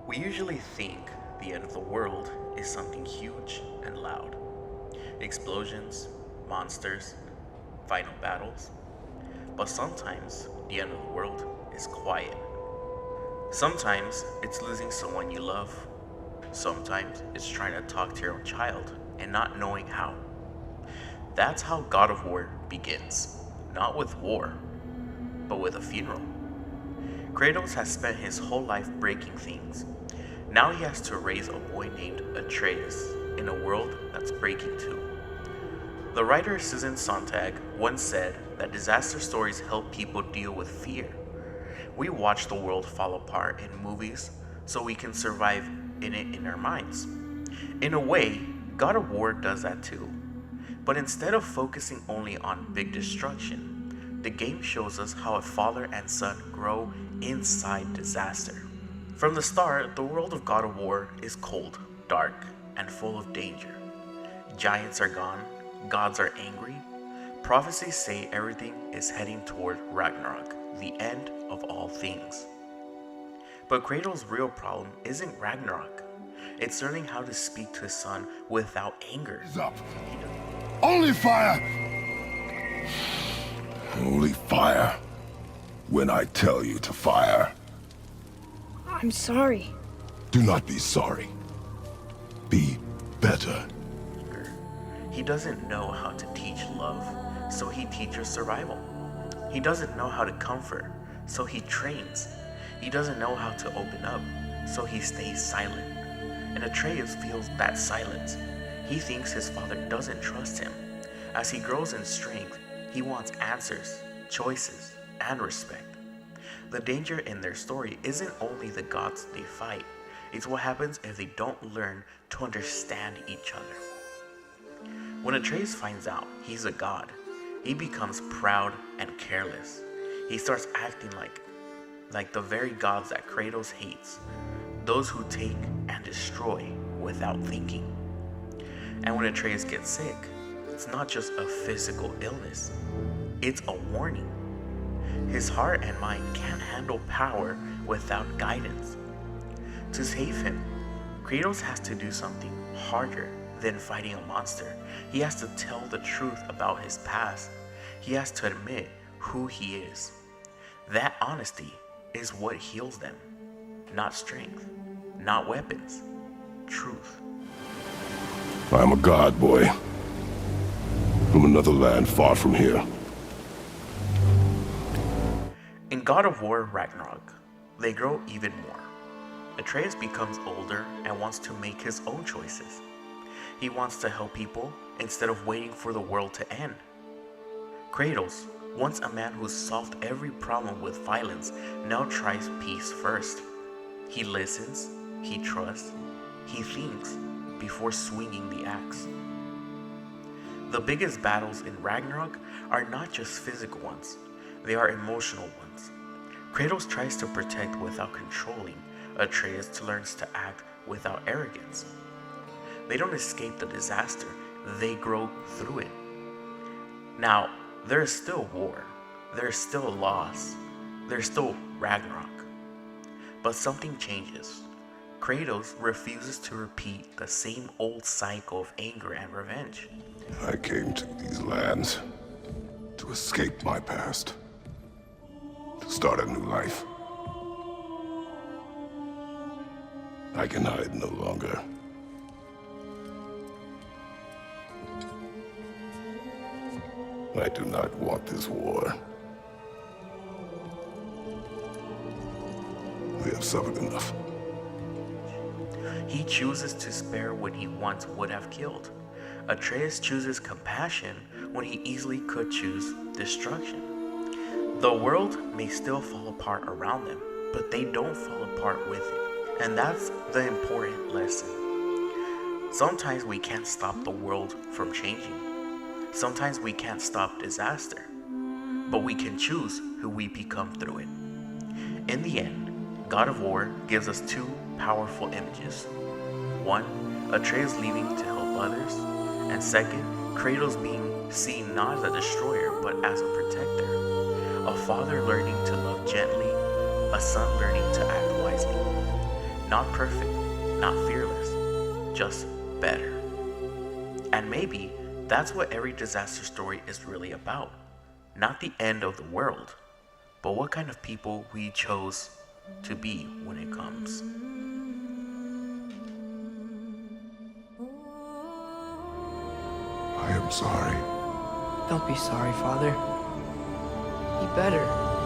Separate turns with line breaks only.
We usually think the end of the world is something huge and loud: explosions, monsters, final battles. But sometimes the end of the world is quiet. Sometimes it's losing someone you love. Sometimes it's trying to talk to your own child and not knowing how. That's how God of War begins. Not with war, but with a funeral. Kratos has spent his whole life breaking things. Now he has to raise a boy named Atreus in a world that's breaking too. The writer Susan Sontag once said that disaster stories help people deal with fear. We watch the world fall apart in movies so we can survive in it in our minds. In a way, God of War does that too. But instead of focusing only on big destruction, the game shows us how a father and son grow inside disaster. From the start, the world of God of War is cold, dark, and full of danger. Giants are gone, gods are angry. Prophecies say everything is heading toward Ragnarok, the end of all things. But Kratos' real problem isn't Ragnarok. It's learning how to speak to his son without anger.
Hands up. Only fire! Only fire when I tell you to fire.
I'm sorry.
Do not be sorry. Be better.
He doesn't know how to teach love, so he teaches survival. He doesn't know how to comfort, so he trains. He doesn't know how to open up, so he stays silent. And Atreus feels that silence. He thinks his father doesn't trust him. As he grows in strength, he wants answers, choices, and respect. The danger in their story isn't only the gods they fight, it's what happens if they don't learn to understand each other. When Atreus finds out he's a god, he becomes proud and careless. He starts acting like the very gods that Kratos hates, those who take and destroy without thinking. And when Atreus gets sick, it's not just a physical illness, it's a warning. His heart and mind can't handle power without guidance. To save him, Kratos has to do something harder than fighting a monster. He has to tell the truth about his past. He has to admit who he is. That honesty is what heals them. Not strength, not weapons, truth.
I'm a god, boy. From another land far from here.
In God of War Ragnarok, they grow even more. Atreus becomes older and wants to make his own choices. He wants to help people instead of waiting for the world to end. Kratos, once a man who solved every problem with violence, now tries peace first. He listens, he trusts, he thinks before swinging the axe. The biggest battles in Ragnarok are not just physical ones, they are emotional ones. Kratos tries to protect without controlling. Atreus learns to act without arrogance. They don't escape the disaster, they grow through it. Now, there is still war, there is still loss, there's still Ragnarok. But something changes. Kratos refuses to repeat the same old cycle of anger and revenge.
I came to these lands to escape my past. To start a new life. I can hide no longer. I do not want this war. We have suffered enough.
He chooses to spare when he once would have killed. Atreus chooses compassion when he easily could choose destruction. The world may still fall apart around them, but they don't fall apart with it. And that's the important lesson. Sometimes we can't stop the world from changing. Sometimes we can't stop disaster, but we can choose who we become through it. In the end, God of War gives us two powerful images. One, Atreus leaving to help others, and second, Kratos being seen not as a destroyer but as a protector. A father learning to love gently, a son learning to act wisely. Not perfect, not fearless, just better. And maybe that's what every disaster story is really about. Not the end of the world, but what kind of people we chose to be when it comes.
I am sorry.
Don't be sorry, Father. Be better.